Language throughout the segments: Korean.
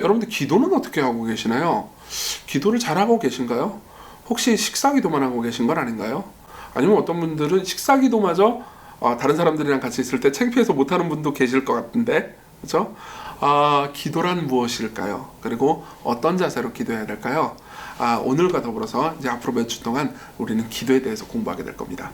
여러분들 기도는 어떻게 하고 계시나요? 기도를 잘하고 계신가요? 혹시 식사 기도만 하고 계신 건 아닌가요? 아니면 어떤 분들은 식사 기도마저 다른 사람들이랑 같이 있을 때 창피해서 못하는 분도 계실 것 같은데, 그렇죠? 기도란 무엇일까요? 그리고 어떤 자세로 기도해야 될까요? 오늘과 더불어서 이제 앞으로 몇 주 동안 우리는 기도에 대해서 공부하게 될 겁니다.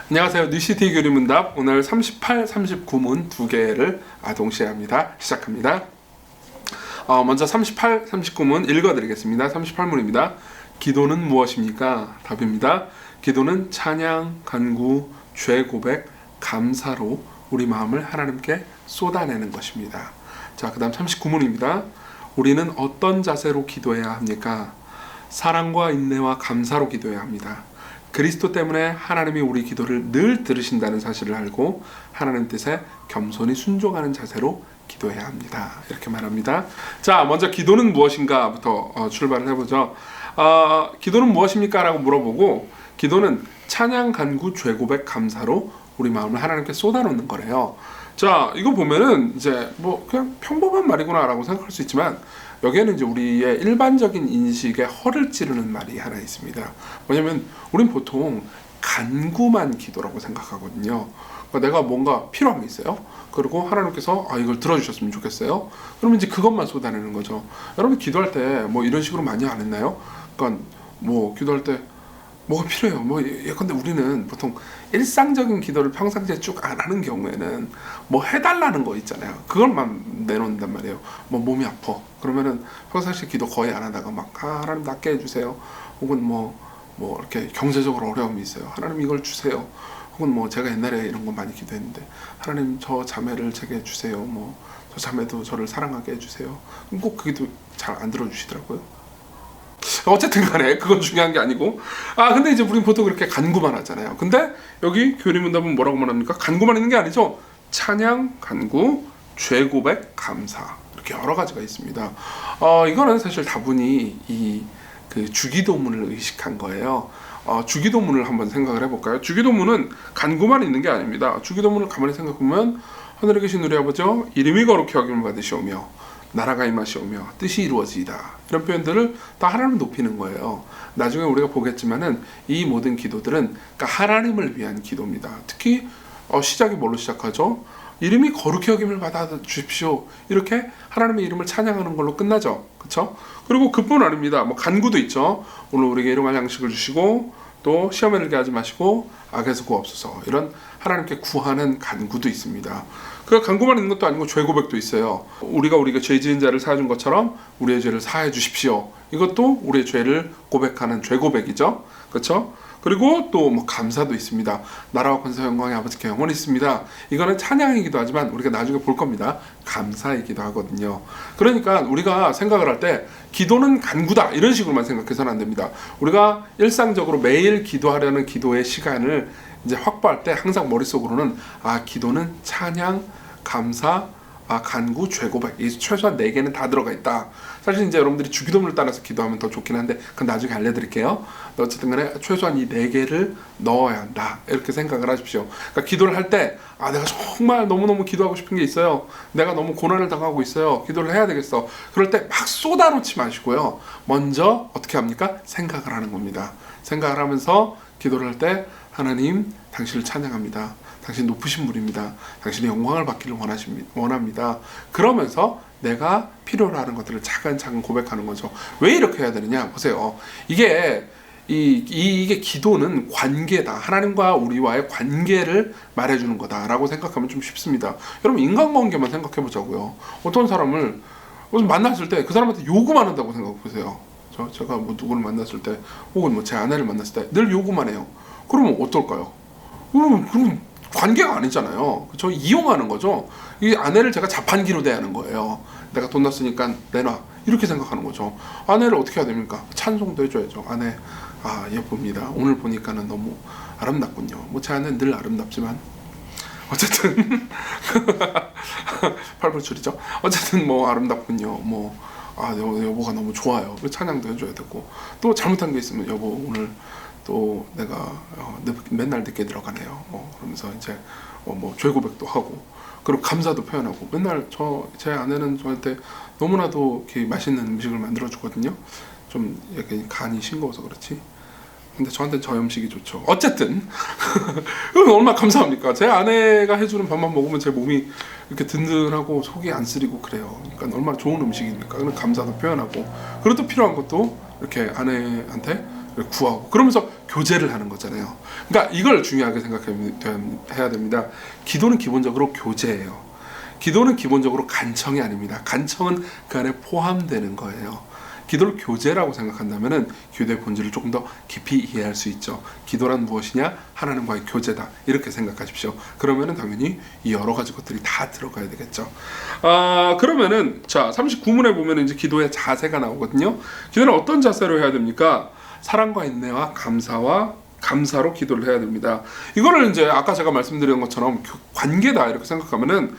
안녕하세요. 뉴시티 교리문답 오늘 38, 39문 두 개를 동시에 합니다. 시작합니다. 먼저 38, 39문 읽어드리겠습니다. 38문입니다. 기도는 무엇입니까? 답입니다. 기도는 찬양, 간구, 죄 고백, 감사로 우리 마음을 하나님께 쏟아내는 것입니다. 자, 그 다음 39문입니다. 우리는 어떤 자세로 기도해야 합니까? 사랑과 인내와 감사로 기도해야 합니다. 그리스도 때문에 하나님이 우리 기도를 늘 들으신다는 사실을 알고 하나님 뜻에 겸손히 순종하는 자세로 기도해야 합니다. 이렇게 말합니다. 자, 먼저 기도는 무엇인가부터 출발을 해보죠. 기도는 무엇입니까? 라고 물어보고, 기도는 찬양, 간구, 죄 고백, 감사로 우리 마음을 하나님께 쏟아놓는 거래요. 자, 이거 보면은 이제 뭐 그냥 평범한 말이구나라고 생각할 수 있지만, 여기에는 이제 우리의 일반적인 인식에 허를 찌르는 말이 하나 있습니다. 왜냐면 우린 보통 간구만 기도라고 생각하거든요. 그러니까 내가 뭔가 필요한 게 있어요. 그리고 하나님께서 이걸 들어주셨으면 좋겠어요. 그러면 이제 그것만 쏟아내는 거죠. 여러분 기도할 때 뭐 이런 식으로 많이 안 했나요? 그러니까 뭐 기도할 때 뭐가 필요해요. 뭐 예컨대 우리는 보통 일상적인 기도를 평상시에 쭉 안 하는 경우에는 뭐 해달라는 거 있잖아요. 그것만 내놓는단 말이에요. 뭐 몸이 아파. 그러면은 평상시에 기도 거의 안 하다가 막 하나님 낫게 해주세요. 혹은 뭐 이렇게 경제적으로 어려움이 있어요. 하나님 이걸 주세요. 혹은 뭐 제가 옛날에 이런 거 많이 기도했는데 하나님 저 자매를 제게 주세요. 뭐 저 자매도 저를 사랑하게 해주세요. 꼭 그 기도 잘 안 들어주시더라고요. 어쨌든 간에 그건 중요한 게 아니고, 근데 이제 우린 보통 그렇게 간구만 하잖아요. 근데 여기 교리문답은 뭐라고 말합니까? 간구만 있는 게 아니죠. 찬양, 간구, 죄 고백, 감사, 이렇게 여러 가지가 있습니다. 이거는 사실 다분히 그 주기도문을 의식한 거예요. 주기도문을 한번 생각을 해볼까요? 주기도문은 간구만 있는 게 아닙니다. 주기도문을 가만히 생각해보면, 하늘에 계신 우리 아버지 이름이 거룩히 여김을 받으시오며 나라가 임하시오며 뜻이 이루어지이다, 이런 표현들을 다 하나님을 높이는 거예요. 나중에 우리가 보겠지만은 이 모든 기도들은 그러니까 하나님을 위한 기도입니다. 특히 시작이 뭘로 시작하죠? 이름이 거룩히 여김을 받아 주십시오, 이렇게 하나님의 이름을 찬양하는 걸로 끝나죠. 그렇죠? 그리고 그뿐 아닙니다. 뭐 간구도 있죠. 오늘 우리에게 일용할 양식을 주시고 또 시험에 들게 하지 마시고 악에서 구하옵소서, 이런 하나님께 구하는 간구도 있습니다. 그 간구만 있는 것도 아니고 죄 고백도 있어요. 우리가 죄 지은 자를 사해준 것처럼 우리의 죄를 사해 주십시오, 이것도 우리의 죄를 고백하는 죄 고백이죠. 그렇죠? 그리고 또 뭐 감사도 있습니다. 나라와 권세 영광의 아버지께 영원히 있습니다. 이거는 찬양이기도 하지만 우리가 나중에 볼 겁니다. 감사이기도 하거든요. 그러니까 우리가 생각을 할 때 기도는 간구다 이런 식으로만 생각해서는 안 됩니다. 우리가 일상적으로 매일 기도하려는 기도의 시간을 이제 확보할 때 항상 머릿속으로는 기도는 찬양, 감사, 간구, 죄 고백, 이 최소한 4개는 다 들어가 있다. 사실 이제 여러분들이 주기도문을 따라서 기도하면 더 좋긴 한데 그건 나중에 알려드릴게요. 어쨌든 간에 최소한 이 4개를 넣어야 한다, 이렇게 생각을 하십시오. 그러니까 기도를 할 때 내가 정말 너무너무 기도하고 싶은 게 있어요. 내가 너무 고난을 당하고 있어요. 기도를 해야 되겠어. 그럴 때 막 쏟아놓지 마시고요. 먼저 어떻게 합니까? 생각을 하는 겁니다. 생각을 하면서 기도를 할 때 하나님, 당신을 찬양합니다. 당신 높으신 분입니다. 당신의 영광을 받기를 원합니다. 그러면서 내가 필요로 하는 것들을 차근차근 고백하는 거죠. 왜 이렇게 해야 되느냐? 보세요. 이게 기도는 관계다. 하나님과 우리와의 관계를 말해주는 거다라고 생각하면 좀 쉽습니다. 여러분 인간관계만 생각해 보자고요. 어떤 사람을 만났을 때 그 사람한테 요구만 한다고 생각해 보세요. 제가 뭐 누구를 만났을 때 혹은 뭐 제 아내를 만났을 때 늘 요구만 해요. 그러면 어떨까요? 그럼 관계가 아니잖아요. 그렇죠? 이용하는 거죠. 이 아내를 제가 자판기로 대하는 거예요. 내가 돈 났으니까 내놔, 이렇게 생각하는 거죠. 아내를 어떻게 해야 됩니까? 찬송도 해줘야죠. 아내, 예쁩니다. 오늘 보니까는 너무 아름답군요. 뭐 제 아내는 늘 아름답지만 어쨌든 팔불출이죠. 어쨌든 뭐 아름답군요. 뭐 여보가 너무 좋아요. 찬양도 해줘야 되고, 또 잘못한 게 있으면 여보 오늘 또 내가 맨날 늦게 들어가네요. 그러면서 이제 뭐 죄 고백도 하고, 그리고 감사도 표현하고. 맨날 제 아내는 저한테 너무나도 이렇게 맛있는 음식을 만들어 주거든요. 좀 약간 간이 싱거워서 그렇지. 근데 저한테는 저 음식이 좋죠. 어쨌든 그건 얼마나 감사합니까? 제 아내가 해주는 밥만 먹으면 제 몸이 이렇게 든든하고 속이 안 쓰리고 그래요. 그러니까 얼마나 좋은 음식입니까? 그런 감사도 표현하고, 그리고 또 필요한 것도 이렇게 아내한테 구하고, 그러면서 교제를 하는 거잖아요. 그러니까 이걸 중요하게 생각해야 됩니다. 기도는 기본적으로 교제예요. 기도는 기본적으로 간청이 아닙니다. 간청은 그 안에 포함되는 거예요. 기도를 교제라고 생각한다면은 기도의 본질을 조금 더 깊이 이해할 수 있죠. 기도란 무엇이냐? 하나님과의 교제다. 이렇게 생각하십시오. 그러면은 당연히 이 여러 가지 것들이 다 들어가야 되겠죠. 그러면은 자 39문에 보면은 이제 기도의 자세가 나오거든요. 기도는 어떤 자세로 해야 됩니까? 사랑과 인내와 감사로 기도를 해야 됩니다. 이거를 이제 아까 제가 말씀드린 것처럼 관계다 이렇게 생각하면은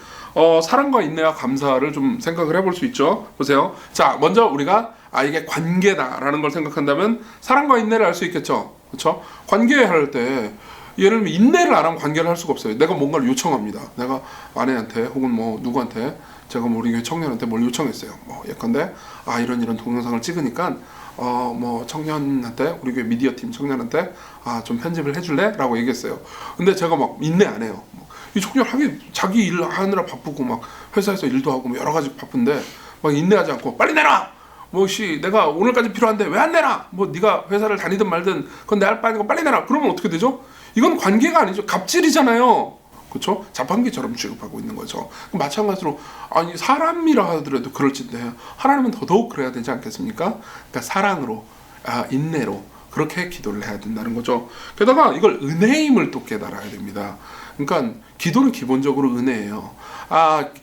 사랑과 인내와 감사를 좀 생각을 해볼 수 있죠. 보세요. 자, 먼저 우리가 이게 관계다라는 걸 생각한다면 사랑과 인내를 알 수 있겠죠. 그렇죠? 관계할 때 예를 들면 인내를 안 하면 관계를 할 수가 없어요. 내가 뭔가를 요청합니다. 내가 아내한테 혹은 뭐 누구한테, 제가 뭐 우리 교회 청년한테 뭘 요청했어요. 뭐 예컨대 이런 동영상을 찍으니까 뭐 청년한테, 우리 교회 미디어 팀 청년한테 좀 편집을 해줄래? 라고 얘기했어요. 근데 제가 막 인내 안 해요. 이 청년 자기 일 하느라 바쁘고 막 회사에서 일도 하고 뭐 여러 가지 바쁜데 막 인내하지 않고 빨리 내놔! 내가 오늘까지 필요한데 왜 안 내놔? 뭐 네가 회사를 다니든 말든 그건 내 할 바 아니고 빨리 내놔. 그러면 어떻게 되죠? 이건 관계가 아니죠. 갑질이잖아요. 그렇죠? 자판기처럼 취급하고 있는 거죠. 마찬가지로 사람이라 하더라도 그럴진데 하나님은 더더욱 그래야 되지 않겠습니까? 그러니까 사랑으로, 인내로 그렇게 기도를 해야 된다는 거죠. 게다가 이걸 은혜임을 또 깨달아야 됩니다. 그러니까 기도는 기본적으로 은혜예요.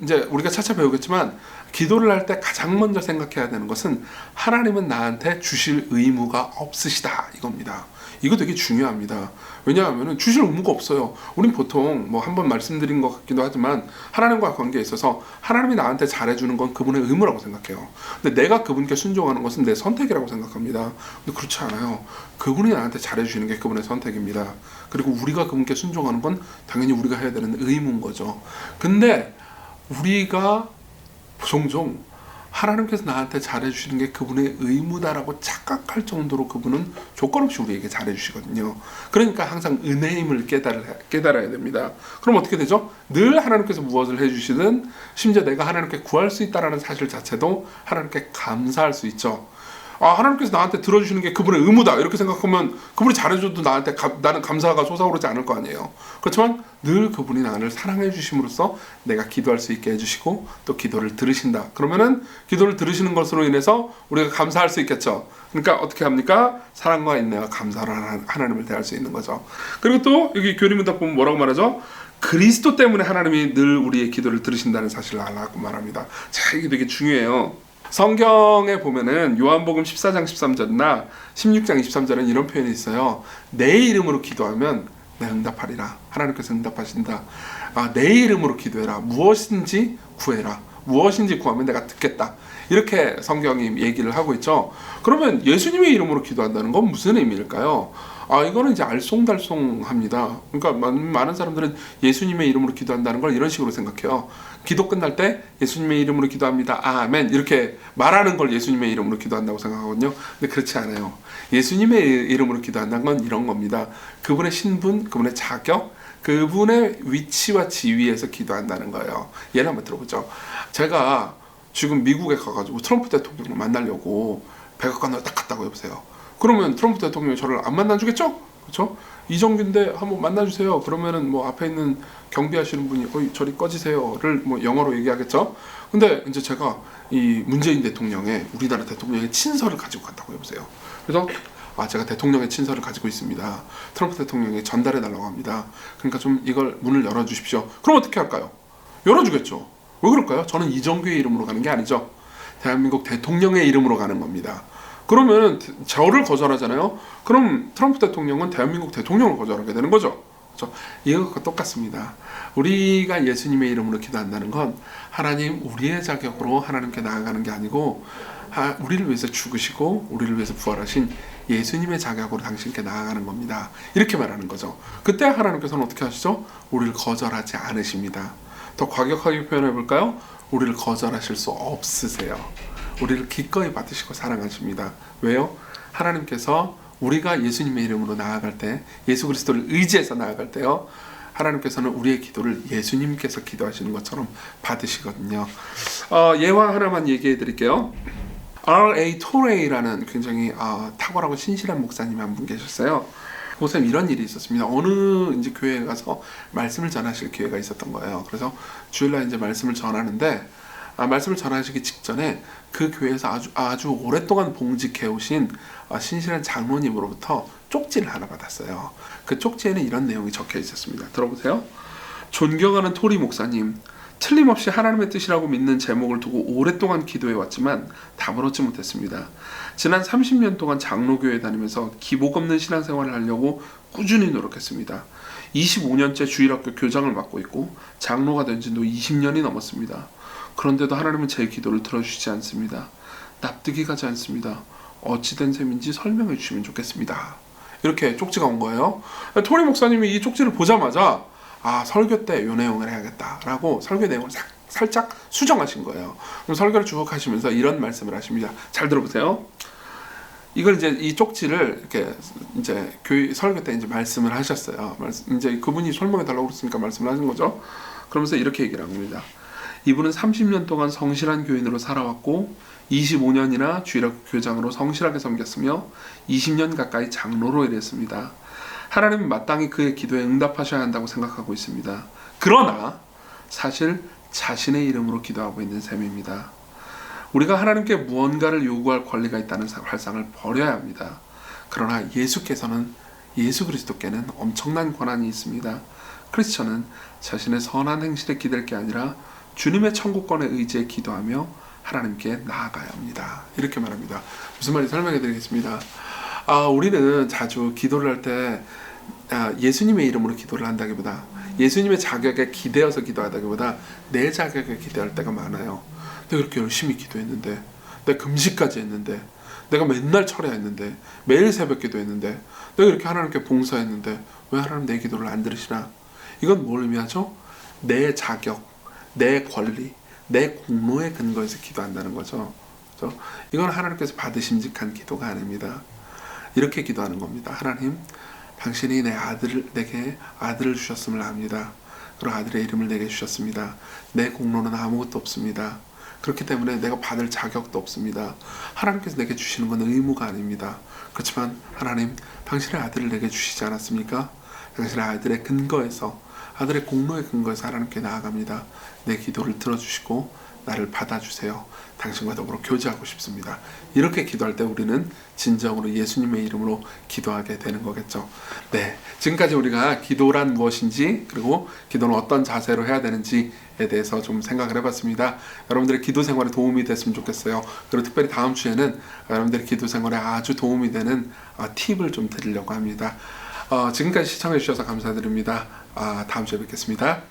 이제 우리가 차차 배우겠지만 기도를 할 때 가장 먼저 생각해야 되는 것은 하나님은 나한테 주실 의무가 없으시다 이겁니다. 이거 되게 중요합니다. 왜냐하면 주실 의무가 없어요. 우린 보통 뭐 한번 말씀드린 것 같기도 하지만 하나님과 관계에 있어서 하나님이 나한테 잘해주는 건 그분의 의무라고 생각해요. 근데 내가 그분께 순종하는 것은 내 선택이라고 생각합니다. 근데 그렇지 않아요. 그분이 나한테 잘해주시는 게 그분의 선택입니다. 그리고 우리가 그분께 순종하는 건 당연히 우리가 해야 되는 의무인 거죠. 근데 우리가 종종 하나님께서 나한테 잘해주시는 게 그분의 의무다라고 착각할 정도로 그분은 조건 없이 우리에게 잘해주시거든요. 그러니까 항상 은혜임을 깨달아야 됩니다. 그럼 어떻게 되죠? 늘 하나님께서 무엇을 해주시든, 심지어 내가 하나님께 구할 수 있다는 사실 자체도 하나님께 감사할 수 있죠. 하나님께서 나한테 들어주시는 게 그분의 의무다 이렇게 생각하면 그분이 잘해줘도 나는 감사가 솟아오르지 않을 거 아니에요. 그렇지만 늘 그분이 나를 사랑해 주심으로써 내가 기도할 수 있게 해주시고 또 기도를 들으신다. 그러면은 기도를 들으시는 것으로 인해서 우리가 감사할 수 있겠죠. 그러니까 어떻게 합니까? 사랑과 인내와 감사로 하나님을 대할 수 있는 거죠. 그리고 또 여기 교리문답 보면 뭐라고 말하죠? 그리스도 때문에 하나님이 늘 우리의 기도를 들으신다는 사실을 알라고 말합니다. 자, 이게 되게 중요해요. 성경에 보면은 요한복음 14장 13절이나 16장 23절은 이런 표현이 있어요. 내 이름으로 기도하면 내가 응답하리라. 하나님께서 응답하신다. 내 이름으로 기도해라. 무엇인지 구해라. 무엇인지 구하면 내가 듣겠다. 이렇게 성경이 얘기를 하고 있죠. 그러면 예수님의 이름으로 기도한다는 건 무슨 의미일까요? 이거는 이제 알쏭달쏭합니다. 그러니까 많은 사람들은 예수님의 이름으로 기도한다는 걸 이런 식으로 생각해요. 기도 끝날 때 예수님의 이름으로 기도합니다. 아멘. 이렇게 말하는 걸 예수님의 이름으로 기도한다고 생각하거든요. 근데 그렇지 않아요. 예수님의 이름으로 기도한다는 건 이런 겁니다. 그분의 신분, 그분의 자격, 그분의 위치와 지위에서 기도한다는 거예요. 예를 한번 들어보죠. 제가 지금 미국에 가가지고 트럼프 대통령을 만나려고 백악관을 딱 갔다고 해보세요. 그러면 트럼프 대통령이 저를 안 만나주겠죠? 그렇죠? 이정규인데 한번 만나주세요. 그러면은 뭐 앞에 있는 경비하시는 분이 저리 꺼지세요를 뭐 영어로 얘기하겠죠. 근데 이제 제가 이 문재인 대통령의, 우리나라 대통령의 친서를 가지고 갔다고 해보세요. 그래서 제가 대통령의 친서를 가지고 있습니다. 트럼프 대통령이 전달해 달라고 합니다. 그러니까 좀 이걸 문을 열어주십시오. 그럼 어떻게 할까요? 열어주겠죠. 왜 그럴까요? 저는 이정규의 이름으로 가는 게 아니죠. 대한민국 대통령의 이름으로 가는 겁니다. 그러면 저를 거절하잖아요. 그럼 트럼프 대통령은 대한민국 대통령을 거절하게 되는 거죠. 그렇죠? 이것과 똑같습니다. 우리가 예수님의 이름으로 기도한다는 건 하나님, 우리의 자격으로 하나님께 나아가는 게 아니고 우리를 위해서 죽으시고 우리를 위해서 부활하신 예수님의 자격으로 당신께 나아가는 겁니다. 이렇게 말하는 거죠. 그때 하나님께서는 어떻게 하시죠? 우리를 거절하지 않으십니다. 더 과격하게 표현해 볼까요? 우리를 거절하실 수 없으세요. 우리를 기꺼이 받으시고 사랑하십니다. 왜요? 하나님께서 우리가 예수님의 이름으로 나아갈 때, 예수 그리스도를 의지해서 나아갈 때요, 하나님께서는 우리의 기도를 예수님께서 기도하시는 것처럼 받으시거든요. 예화 하나만 얘기해 드릴게요. R.A. 토레이라는 굉장히 탁월하고 신실한 목사님이 한 분 계셨어요. 보세요, 이런 일이 있었습니다. 어느 이제 교회에 가서 말씀을 전하실 기회가 있었던 거예요. 그래서 주일날 이제 말씀을 전하는데, 말씀을 전하시기 직전에 그 교회에서 아주 오랫동안 봉직해 오신 신실한 장로님으로부터 쪽지를 하나 받았어요. 그 쪽지에는 이런 내용이 적혀 있었습니다. 들어보세요. 존경하는 토리 목사님, 틀림없이 하나님의 뜻이라고 믿는 제목을 두고 오랫동안 기도해 왔지만 답을 얻지 못했습니다. 지난 30년 동안 장로교회 다니면서 기복 없는 신앙생활을 하려고 꾸준히 노력했습니다. 25년째 주일학교 교장을 맡고 있고 장로가 된 지도 20년이 넘었습니다. 그런데도 하나님은 제 기도를 들어주시지 않습니다. 납득이 가지 않습니다. 어찌된 셈인지 설명해 주시면 좋겠습니다. 이렇게 쪽지가 온 거예요. 토리 목사님이 이 쪽지를 보자마자 설교 때 이 내용을 해야겠다라고 설교 내용을 살짝 수정하신 거예요. 그럼 설교를 쭉 하시면서 이런 말씀을 하십니다. 잘 들어보세요. 이걸 이제 이 쪽지를 이렇게 이제 교회 설교 때 이제 말씀을 하셨어요. 이제 그분이 설명해 달라고 그랬으니까 말씀을 하신 거죠. 그러면서 이렇게 얘기를 합니다. 이분은 30년 동안 성실한 교인으로 살아왔고 25년이나 주일학교 교장으로 성실하게 섬겼으며 20년 가까이 장로로 일했습니다. 하나님은 마땅히 그의 기도에 응답하셔야 한다고 생각하고 있습니다. 그러나 사실 자신의 이름으로 기도하고 있는 셈입니다. 우리가 하나님께 무언가를 요구할 권리가 있다는 발상을 버려야 합니다. 그러나 예수 그리스도께는 엄청난 권한이 있습니다. 크리스천은 자신의 선한 행실에 기댈 게 아니라 주님의 천국권에 의지해 기도하며 하나님께 나아가야 합니다. 이렇게 말합니다. 무슨 말인지 설명해 드리겠습니다. 우리는 자주 기도를 할 때 예수님의 이름으로 기도를 한다기보다 예수님의 자격에 기대어서 기도하다기보다 내 자격에 기대할 때가 많아요. 내가 그렇게 열심히 기도했는데, 내가 금식까지 했는데, 내가 맨날 철야했는데, 매일 새벽 기도했는데, 내가 이렇게 하나님께 봉사했는데 왜 하나님 내 기도를 안 들으시나? 이건 뭘 의미하죠? 내 자격, 내 권리, 내 공로에 근거해서 기도한다는 거죠. 그렇죠? 이건 하나님께서 받으심직한 기도가 아닙니다. 이렇게 기도하는 겁니다. 하나님, 당신이 내게 아들을 주셨음을 압니다. 그리고 아들의 이름을 내게 주셨습니다. 내 공로는 아무것도 없습니다. 그렇기 때문에 내가 받을 자격도 없습니다. 하나님께서 내게 주시는 건 의무가 아닙니다. 그렇지만 하나님, 당신의 아들을 내게 주시지 않았습니까? 당신의 아들의 근거에서, 아들의 공로에 근거해서 하나님께 나아갑니다. 내 기도를 들어주시고 나를 받아주세요. 당신과 더불어 교제하고 싶습니다. 이렇게 기도할 때 우리는 진정으로 예수님의 이름으로 기도하게 되는 거겠죠. 네, 지금까지 우리가 기도란 무엇인지, 그리고 기도는 어떤 자세로 해야 되는지에 대해서 좀 생각을 해봤습니다. 여러분들의 기도 생활에 도움이 됐으면 좋겠어요. 그리고 특별히 다음 주에는 여러분들의 기도 생활에 아주 도움이 되는 팁을 좀 드리려고 합니다. 지금까지 시청해 주셔서 감사드립니다. 다음 주에 뵙겠습니다.